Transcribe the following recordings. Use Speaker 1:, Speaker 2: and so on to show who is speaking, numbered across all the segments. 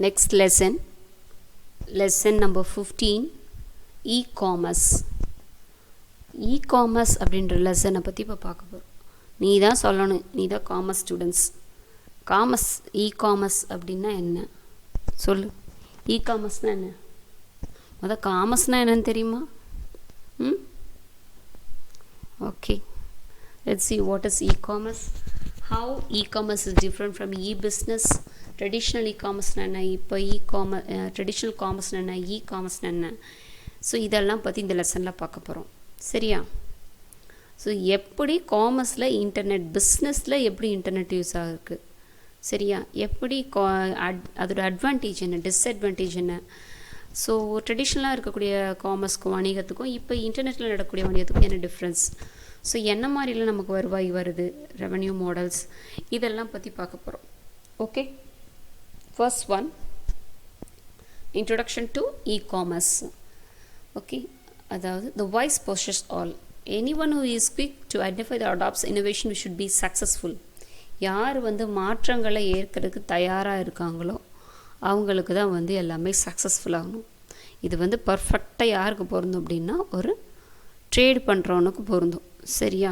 Speaker 1: Next lesson number 15, e-commerce. E-commerce அப்படின்ற லெசனை பற்றி இப்போ பார்க்க போகிறோம். நீ தான் சொல்லணும், நீ தான் காமர்ஸ் ஸ்டூடெண்ட்ஸ். இ-காமர்ஸ் அப்படின்னா என்ன சொல்லு. இ-காமர்ஸ்னால் என்ன? காமர்ஸ்னால் என்னன்னு தெரியுமா? Okay, let's see what is e-commerce. How e-commerce is different from e-business. Traditional e-commerce என்ன, இப்போ traditional commerce என்ன, e-commerce என்ன. ஸோ இதெல்லாம் பற்றி இந்த லெசனில் பார்க்க போகிறோம். சரியா? ஸோ எப்படி காமர்ஸில் இன்டர்நெட், பிஸ்னஸில் எப்படி இன்டர்நெட் யூஸ் ஆகிருக்கு, சரியா? எப்படி அதோட அட்வான்டேஜ் என்ன, டிஸ்அட்வான்டேஜ் என்ன. ஸோ ட்ரெடிஷ்னலாக இருக்கக்கூடிய காமர்ஸ்க்கும் வணிகத்துக்கும் இப்போ இன்டர்நெட்டில் நடக்கக்கூடிய வணிகத்துக்கும் என்ன டிஃப்ரென்ஸ். ஸோ என்ன மாதிரிலாம் நமக்கு வருவாய் வருது, ரெவன்யூ மாடல்ஸ், இதெல்லாம் பற்றி பார்க்க போகிறோம். Okay, first one, introduction to e-commerce. Okay, அதாவது the wise possess all. Anyone who is quick to identify the adopts innovation should be successful. யார் மாற்றங்களை ஏற்கிறதுக்கு தயாராக இருக்காங்களோ அவங்களுக்கு தான் எல்லாமே சக்ஸஸ்ஃபுல் ஆகணும். இது பர்ஃபெக்டாக யாருக்கு பொருந்தும் அப்படின்னா ஒரு ட்ரேட் பண்ணுறவனுக்கு பொருந்தும். சரியா?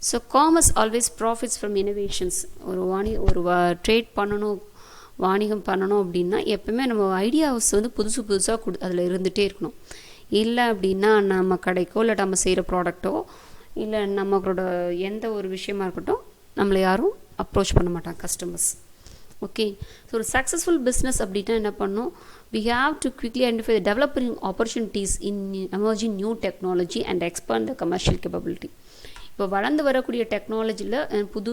Speaker 1: So commerce always profits from innovations. ஒரு ட்ரேட் பண்ணணும், வாணிகம் பண்ணணும் அப்படின்னா எப்பவுமே நம்ம ஐடியாஸ் புதுசு புதுசாக அதில் இருந்துகிட்டே இருக்கணும். இல்லை அப்படின்னா நம்ம கடைக்கோ இல்லை நம்ம செய்கிற ப்ராடக்டோ இல்லை நம்மளோட எந்த ஒரு விஷயமா இருக்கட்டும் நம்மளை யாரும் அப்ரோச் பண்ண மாட்டாங்க கஸ்டமர்ஸ். ஓகே, ஸோ ஒரு சக்ஸஸ்ஃபுல் பிஸ்னஸ் அப்படின்னா என்ன பண்ணணும்? we have to quickly identify the developing opportunities in emerging new technology and expand the commercial capability. இப்போ வளர்ந்து வரக்கூடிய டெக்னாலஜியில் புது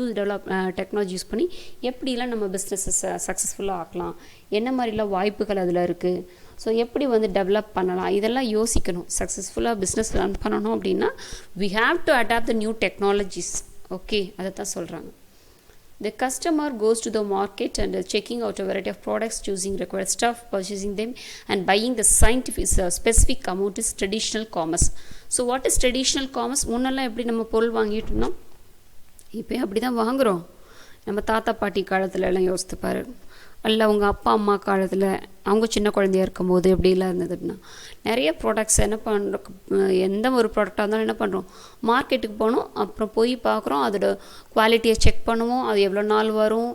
Speaker 1: டெக்னாலஜி யூஸ் பண்ணி எப்படிலாம் நம்ம பிஸ்னஸை சக்ஸஸ்ஃபுல்லாக ஆக்கலாம், என்ன மாதிரிலாம் வாய்ப்புகள் அதில் இருக்குது, ஸோ எப்படி டெவலப் பண்ணலாம், இதெல்லாம் யோசிக்கணும். சக்ஸஸ்ஃபுல்லாக பிஸ்னஸ் ரன் பண்ணணும் அப்படின்னா we have to adapt the new technologies. Okay, அதை தான் சொல்கிறாங்க. The customer goes to the market and checking out a variety of products, choosing required stuff, purchasing them and buying the specific amount is traditional commerce. So what is traditional commerce? முன்னெல்லாம் எப்படி நம்ம பொருள் வாங்கிட்டு இருந்தோம், இப்போ அப்படி தான் வாங்குகிறோம். நம்ம தாத்தா பாட்டி காலத்துல எல்லாம் யோசித்து பாரு, அல்ல உங்கள் அப்பா அம்மா காலத்தில் அவங்க சின்ன குழந்தையாக இருக்கும்போது எப்படிலாம் இருந்ததுன்னா நிறைய ப்ராடக்ட்ஸ் என்ன பண்ணுறோம், எந்த ஒரு ப்ராடக்டாக இருந்தாலும் என்ன பண்ணுறோம், மார்க்கெட்டுக்கு போகணும், அப்புறம் போய் பார்க்குறோம், அதோட குவாலிட்டியை செக் பண்ணுவோம், அது எவ்வளோ நாள் வரும்,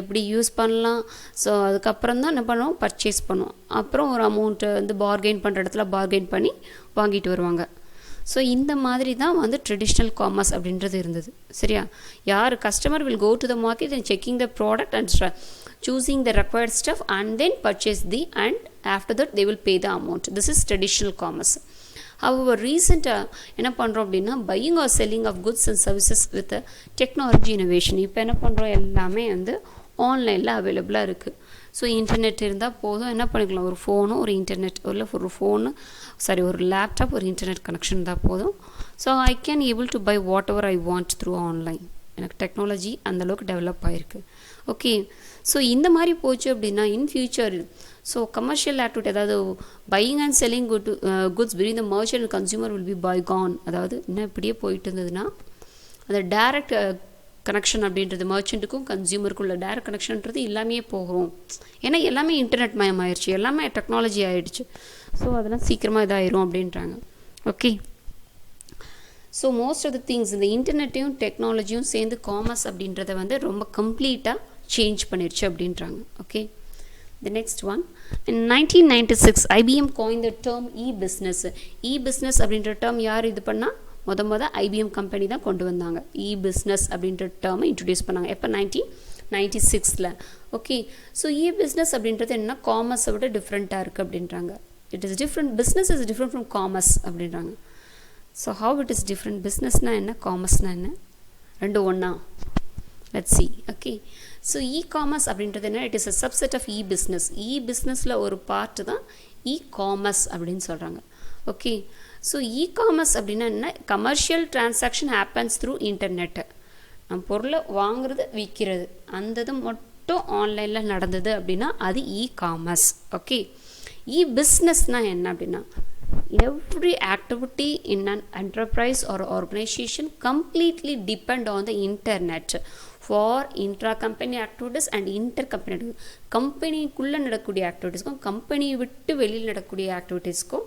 Speaker 1: எப்படி யூஸ் பண்ணலாம். ஸோ அதுக்கப்புறம் தான் என்ன பண்ணுவோம், பர்ச்சேஸ் பண்ணுவோம். அப்புறம் ஒரு அமௌண்ட்டை பார்கெயின் பண்ணுற இடத்துல பார்கெயின் பண்ணி வாங்கிட்டு வருவாங்க. ஸோ இந்த மாதிரி தான் ட்ரெடிஷ்னல் காமர்ஸ் அப்படின்றது இருந்தது. சரியா? யார் customer will go to the market and checking the product and choosing the required stuff and then purchase and after that they will pay the amount. This is traditional commerce. However, recent என்ன பண்ணுறோம் அப்படின்னா buying or selling of goods and services with technology innovation. இப்போ என்ன பண்ணுறோம், எல்லாமே ஆன்லைனில் அவைலபிளாக இருக்குது. ஸோ இன்டர்நெட் இருந்தால் போதும், என்ன பண்ணிக்கலாம், ஒரு ஃபோனும் ஒரு இன்டர்நெட், இல்லை ஒரு லேப்டாப் ஒரு இன்டர்நெட் கனெக்ஷன் இருந்தால் போதும். So I can able to buy whatever I want through online. எனக்கு டெக்னாலஜி அந்தளவுக்கு டெவலப் ஆகிருக்கு. ஓகே, ஸோ இந்த மாதிரி போச்சு அப்படின்னா in future so commercial activity, அதாவது buying and selling goods between the merchant and consumer will be bygone. அதாவது இன்னும் இப்படியே போயிட்டு இருந்ததுன்னா அந்த டைரக்ட் கனெக்ஷன் அப்படின்றது மர்ச்சண்ட்டுக்கும் கன்சியூமருக்குள்ள டைரக்ட் கனெக்ஷன்ன்றது எல்லாமே போகும். ஏன்னா எல்லாமே இன்டர்நெட் மயம் ஆயிடுச்சு, எல்லாமே டெக்னாலஜி ஆகிடுச்சு. ஸோ அதெல்லாம் சீக்கிரமாக இதாயிரும் அப்படின்றாங்க. Okay, so most of the things இந்த இன்டர்நெட்டையும் டெக்னாலஜியும் சேர்ந்து காமர்ஸ் அப்படின்றத ரொம்ப கம்ப்ளீட்டாக சேஞ்ச் பண்ணிடுச்சு அப்படின்றாங்க. Okay, the next one, in 1996 IBM coined the term e-business. e-business அப்படின்ற டேர்ம் யார் இது பண்ணால், முத ஐபிஎம் கம்பெனி தான் கொண்டு வந்தாங்க. இ-பிஸ்னஸ் அப்படின்ற டேர்மை இன்ட்ரடியூஸ் பண்ணாங்க. எப்போ? 1996. ஓகே, ஸோ இ-பிஸ்னஸ் அப்படின்றது என்ன, காமர்ஸை விட டிஃப்ரெண்ட்டாக இருக்குது அப்படின்றாங்க. It is different, business is different from commerce அப்படின்றாங்க. So how it is different, பிஸ்னஸ்னால் என்ன, காமர்ஸ்னால் என்ன, ரெண்டும் ஒன்றா? Let's see. Okay, so e commerce அப்படின்றது என்ன, it is a subset of e business. இ-பிஸ்னஸில் ஒரு பார்ட்டு தான் இ-காமர்ஸ் அப்படின்னு சொல்கிறாங்க. ஓகே, ஸோ இ-காமர்ஸ் அப்படின்னா என்ன, commercial transaction happens through internet. நம்ம பொருளை வாங்குறது விற்கிறது அந்தது மட்டும் ஆன்லைனில் நடந்தது அப்படின்னா அது இ-காமர்ஸ். ஓகே, இ-பிஸ்னஸ்னால் என்ன அப்படின்னா every activity in an enterprise or organization completely depend on the internet for intra-company activities and inter-company activities. கம்பெனிக்குள்ளே நடக்கக்கூடிய ஆக்டிவிட்டீஸ்க்கும் கம்பெனியை விட்டு வெளியில் நடக்கக்கூடிய ஆக்டிவிட்டீஸ்க்கும்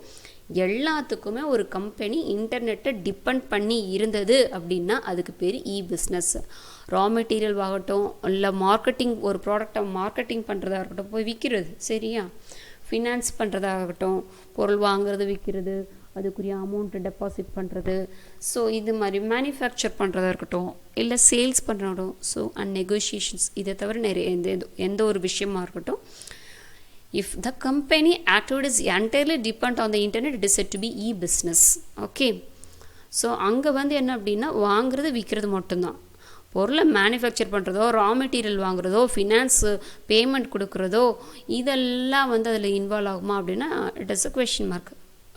Speaker 1: எல்லாத்துக்குமே ஒரு கம்பெனி இன்டர்நெட்டை டிபெண்ட் பண்ணி இருந்தது அப்படின்னா அதுக்கு பேர் பிஸ்னஸ். ரா மெட்டீரியல் ஆகட்டும், இல்லை மார்க்கெட்டிங், ஒரு ப்ராடக்டை மார்க்கெட்டிங் பண்ணுறதா இருக்கட்டும், போய் விற்கிறது, சரியா, ஃபினான்ஸ் பண்ணுறதாகட்டும், பொருள் வாங்குறது விற்கிறது, அதுக்குரிய அமௌண்ட்டை டெபாசிட் பண்ணுறது, ஸோ இது மாதிரி மேனுஃபேக்சர் பண்ணுறதா இருக்கட்டும், இல்லை சேல்ஸ் பண்ணுறோம், ஸோ அண்ட் நெகோசியேஷன்ஸ், இதை தவிர நிறைய எந்த ஒரு விஷயமா இருக்கட்டும், if the company activities entirely depend on the internet, it is said to be e-business. okay, so அங்கே வந்து என்ன அப்படின்னா வாங்குறது விற்கிறது மட்டும்தான். பொருளை மேனுஃபேக்சர் பண்ணுறதோ, ரா மெட்டீரியல் வாங்குறதோ, ஃபினான்ஸு பேமெண்ட் கொடுக்குறதோ, இதெல்லாம் வந்து அதில் இன்வால்வ் ஆகுமா அப்படின்னா it is a question mark.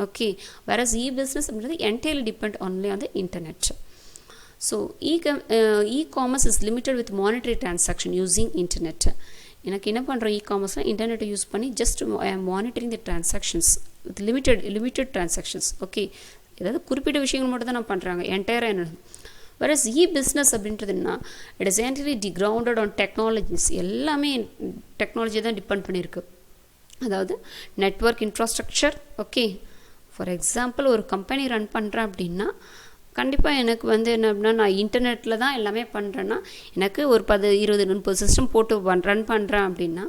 Speaker 1: Okay, whereas business அப்படின்றது entirely depend only on the internet. So e commerce is limited with monetary transaction using internet. எனக்கு என்ன பண்ணுறோம், இ-காமர்ஸில் இன்டர்நெட்டை யூஸ் பண்ணி ஜஸ்ட் ஐ ஆம் monitoring the transactions with limited transactions. Okay, ஏதாவது குறிப்பிட்ட விஷயங்கள் மட்டும் தான் நான் பண்ணுறாங்க என்டையராக என்ன. whereas e-business அப்படின்றதுன்னா it is entirely grounded on technologies. எல்லாமே டெக்னாலஜி தான் டிபெண்ட் பண்ணியிருக்கு. அதாவது network infrastructure. Okay, for example ஒரு கம்பெனி ரன் பண்ணுறேன் அப்படின்னா கண்டிப்பாக எனக்கு வந்து என்ன அப்படின்னா நான் இன்டர்நெட்டில் தான் எல்லாமே பண்ணுறேன்னா எனக்கு ஒரு 10, 20, 30 சிஸ்டம் போட்டு ரன் பண்ணுறேன் அப்படின்னா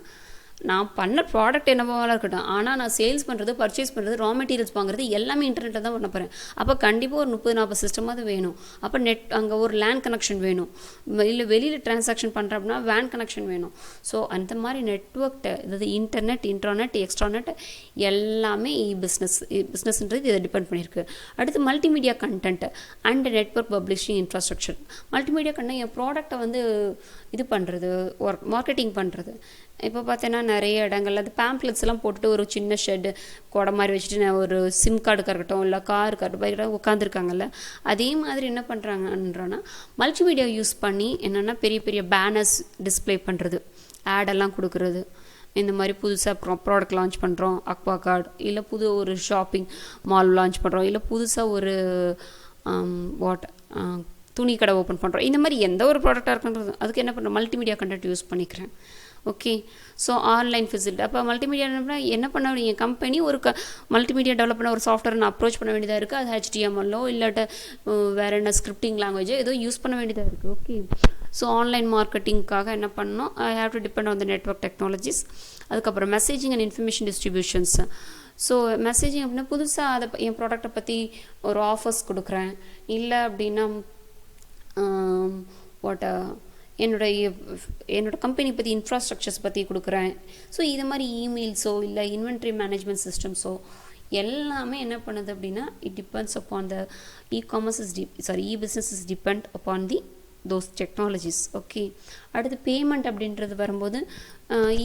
Speaker 1: நான் பண்ண ப்ராடக்ட் என்னவாக இருக்கட்டும், ஆனால் நான் சேல்ஸ் பண்ணுறது, பர்ச்சேஸ் பண்ணுறது, ரா மெட்டீரியல்ஸ் வாங்குறது எல்லாமே இன்டர்நெட்டில் தான் பண்ண போகிறேன். அப்போ கண்டிப்பாக ஒரு 30-40 சிஸ்டமாவது வேணும். அப்போ அங்கே ஒரு லேண்ட் கனெக்ஷன் வேணும், இல்லை வெளியில் டிரான்சாக்ஷன் பண்ணுறேன் அப்படின்னா வேன் கனெக்ஷன் வேணும். ஸோ அந்த மாதிரி நெட்வொர்க்கை, அதாவது இன்டர்நெட், இன்ட்ராநெட், எக்ஸ்ட்ராநெட் எல்லாமே பிஸ்னஸ்ன்றது இதை டிபெண்ட் பண்ணியிருக்கு. அடுத்து multimedia content and network publishing infrastructure. Multimedia content என் ப்ராடக்டை வந்து இது பண்ணுறது, மார்க்கெட்டிங் பண்ணுறது. இப்போ பார்த்தீங்கன்னா நிறைய இடங்கள்ல அது பேம்ப்ளெட்ஸ்லாம் போட்டுட்டு ஒரு சின்ன ஷெட்டு கொடை மாதிரி வச்சுட்டு நான் ஒரு சிம் கார்டுக்காக இருக்கட்டும், இல்லை காருக்காக இருக்கட்டும், பைக்காக உட்காந்துருக்காங்கல்ல, அதே மாதிரி என்ன பண்ணுறாங்கன்றோன்னா மல்டிமீடியா யூஸ் பண்ணி என்னென்னா பெரிய பெரிய பேனர்ஸ் டிஸ்பிளே பண்ணுறது, ஆடெல்லாம் கொடுக்குறது. இந்த மாதிரி புதுசாக ப்ராடக்ட் லான்ச் பண்ணுறோம், அக்வா கார்டு, இல்லை புது ஒரு ஷாப்பிங் மால் லான்ச் பண்ணுறோம், இல்லை புதுசாக ஒரு துணி கடை ஓப்பன் பண்ணுறோம். இந்த மாதிரி எந்த ஒரு ப்ராடக்டாக இருக்குன்றது அதுக்கு என்ன பண்ணுறோம், மல்டிமீடியா கண்டென்ட் யூஸ் பண்ணிக்கிறேன். Okay, so online facility. அப்போ மல்டிமீடியா என்ன பண்ண என் கம்பெனி ஒரு மல்டிமீடியா டெவலப் பண்ண ஒரு சாஃப்ட்வேர் நான் அப்ரோச் பண்ண வேண்டியதாக இருக்குது. அது HTML-ஓ இல்லாட்ட வேறு என்ன ஸ்கிரிப்டிங் லாங்குவேஜோ ஏதோ யூஸ் பண்ண வேண்டியதாக இருக்குது. ஓகே, ஸோ ஆன்லைன் மார்க்கெட்டிங்காக என்ன பண்ணணும், I have to depend on the network technologies. அதுக்கப்புறம் messaging and information distributions. So messaging அப்படின்னா புதுசாக அதை என் ப்ராடக்டை பற்றி ஒரு ஆஃபர்ஸ் கொடுக்குறேன், இல்லை அப்படின்னா என்னோட கம்பெனி பற்றி இன்ஃப்ராஸ்ட்ரக்சர்ஸ் பற்றி கொடுக்குறேன். ஸோ இது மாதிரி இமெயில்ஸோ இல்லை இன்வென்ட்ரி மேனேஜ்மெண்ட் சிஸ்டம்ஸோ எல்லாமே என்ன பண்ணுது அப்படின்னா it depends upon the e commerce e business is depend upon the those technologies. Okay, அடுத்து பேமெண்ட் அப்படின்றது வரும்போது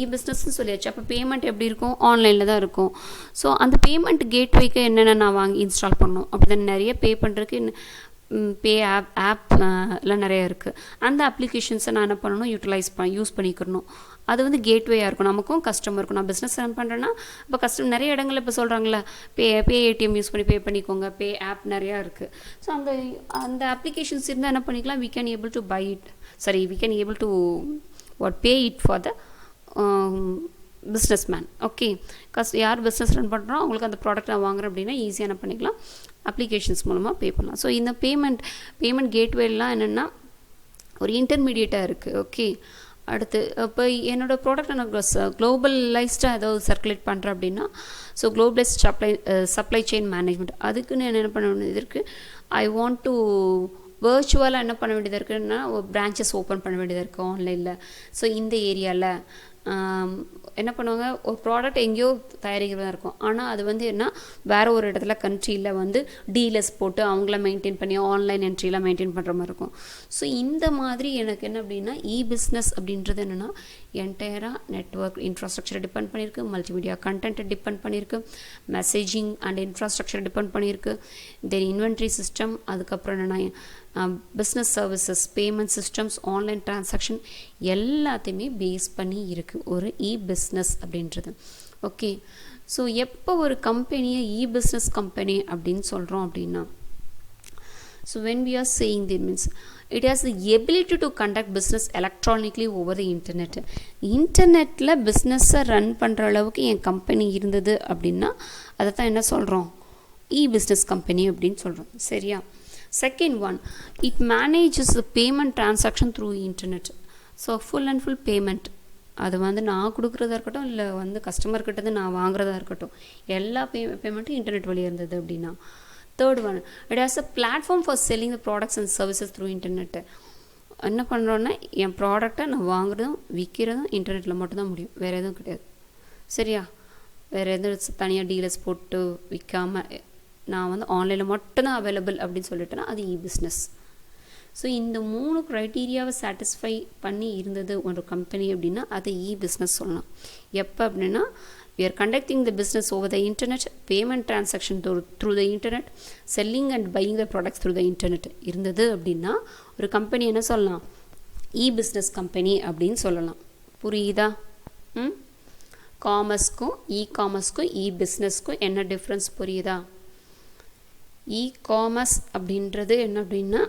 Speaker 1: இ-பிஸ்னஸ்ன்னு சொல்லியாச்சு. அப்போ பேமெண்ட் எப்படி இருக்கும், ஆன்லைனில் தான் இருக்கும். ஸோ அந்த பேமெண்ட் கேட்வேக்கு என்னென்ன நான் வாங்கி இன்ஸ்டால் பண்ணணும், அப்படி தான் நிறைய பே பண்ணுறதுக்கு பே ஆப்லாம் நிறைய இருக்குது. அந்த அப்ளிகேஷன்ஸை நான் என்ன பண்ணணும், யூஸ் பண்ணிக்கணும். அது வந்து கேட்வேயாக இருக்கும், நமக்கும் கஸ்டமருக்கும். நான் பிஸ்னஸ் ரன் பண்ணுறேன்னா இப்போ நிறைய இடங்களில் இப்போ சொல்கிறாங்களே பே ஏடிஎம் யூஸ் பண்ணி பே பண்ணிக்கோங்க, பே ஆப் நிறையா இருக்குது. ஸோ அந்த அப்ளிகேஷன்ஸ் இருந்தால் என்ன பண்ணிக்கலாம், we can able to pay it for the businessman. Okay, யார் பிஸ்னஸ் ரன் பண்ணுறோம் அவங்களுக்கு அந்த ப்ராடக்ட் நான் வாங்குறேன் அப்படின்னா ஈஸியாக என்ன பண்ணிக்கலாம், அப்ளிகேஷன்ஸ் மூலமாக பே பண்ணலாம். ஸோ இந்த பேமெண்ட் கேட்வேலாம் என்னென்னா ஒரு இன்டர்மீடியேட்டாக இருக்குது. ஓகே, அடுத்து இப்போ என்னோடய ப்ராடக்ட் நான் குளோபலைஸ்டாக ஏதாவது சர்க்குலேட் பண்ணுறேன் அப்படின்னா so globalised supply chain management, அதுக்கு நான் என்ன பண்ண வேண்டியது இருக்குது, ஐ வாண்ட் டு வர்ச்சுவலாக என்ன பண்ண வேண்டியதாக இருக்குன்னா ஒரு பிரான்ச்சஸ் ஓப்பன் பண்ண வேண்டியதாக இருக்குது ஆன்லைனில். ஸோ இந்த ஏரியாவில் என்ன பண்ணுவாங்க, ஒரு ப்ராடக்ட் எங்கேயோ தயாரிக்கிறதா இருக்கும், ஆனால் அது வந்து என்ன வேறு ஒரு இடத்துல கண்ட்ரியில் வந்து டீலர்ஸ் போட்டு அவங்கள மெயின்டைன் பண்ணி ஆன்லைன் என்ட்ரிலாம் மெயின்டைன் பண்ணுற மாதிரி இருக்கும். ஸோ இந்த மாதிரி எனக்கு என்ன அப்படின்னா இ-பிஸ்னஸ் அப்படின்றது என்னென்னா என்டையராக நெட்வொர்க் இன்ஃப்ராஸ்ட்ரக்சரை டிபெண்ட் பண்ணியிருக்கு, மல்டிமீடியா கண்டென்ட்டை டிபெண்ட் பண்ணியிருக்கு, மெசேஜிங் அண்ட் இன்ஃப்ராஸ்ட்ரக்சரை டிபெண்ட் பண்ணியிருக்கு, தென் இன்வென்ட்ரி சிஸ்டம், அதுக்கப்புறம் என்னென்னா business services, payment systems, online transaction எல்லாத்தையுமே பேஸ் பண்ணி இருக்குது ஒரு பிஸ்னஸ் அப்படின்றது. ஓகே, ஸோ எப்போ ஒரு கம்பெனியை பிஸ்னஸ் கம்பெனி அப்படின்னு சொல்கிறோம் அப்படின்னா, so when we are saying that means it has the ability to conduct business electronically over the internet. இன்டர்நெட்டில் பிஸ்னஸை ரன் பண்ணுற அளவுக்கு என் கம்பெனி இருந்தது அப்படின்னா அதை தான் என்ன சொல்கிறோம், பிஸ்னஸ் கம்பெனி அப்படின்னு சொல்கிறோம். சரியா? Second one, it manages the payment transaction through internet. So full and full payment, அது வந்து நான் கொடுக்குறதா இருக்கட்டும், இல்லை வந்து கஸ்டமர்கிட்ட நான் வாங்குறதா இருக்கட்டும், எல்லா பேமெண்ட்டும் இன்டர்நெட் வழியாக இருந்தது அப்படின்னா. Third one, it has a platform for selling the products and services through internet. என்ன பண்ணுறோன்னா என் ப்ராடக்டை நான் வாங்குறதும் விற்கிறதும் இன்டர்நெட்டில் மட்டும்தான் முடியும், வேறு எதுவும் கிடையாது. சரியா? வேறு எதுவும் தனியாக டீலர்ஸ் போட்டு விற்காமல் நான் வந்து ஆன்லைனில் மட்டும்தான் அவைலபிள் அப்படின்னு சொல்லிட்டேன்னா அது பிஸ்னஸ். ஸோ இந்த 3 க்ரைட்டீரியாவை சாட்டிஸ்ஃபை பண்ணி இருந்தது ஒரு கம்பெனி அப்படின்னா அது பிஸ்னஸ் சொல்லலாம். எப்போ அப்படின்னா, we are conducting the business over the internet, payment transaction through the internet, selling and buying the products through the internet இருந்தது அப்படின்னா ஒரு கம்பெனி என்ன சொல்லலாம், பிஸ்னஸ் கம்பெனி அப்படின்னு சொல்லலாம். புரியுதா? காமர்ஸ்க்கும் காமர்ஸ்க்கும் பிஸ்னஸ்க்கும் என்ன டிஃப்ரென்ஸ் புரியுதா? காமர்ஸ் அப்படின்றது என்ன அப்படின்னா,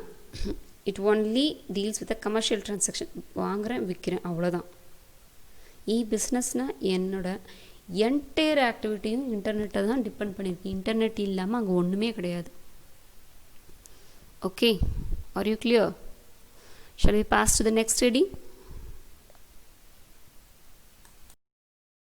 Speaker 1: it only deals with a commercial transaction, வாங்குகிறேன் விற்கிறேன் அவ்வளோதான். பிஸ்னஸ்னால் என்னோட என்டையர் ஆக்டிவிட்டியும் இன்டர்நெட்டை தான் டிபெண்ட் பண்ணியிருக்கு. இன்டர்நெட் இல்லாமல் அங்கே ஒன்றுமே கிடையாது. Okay, are you clear? Shall we pass to the next reading?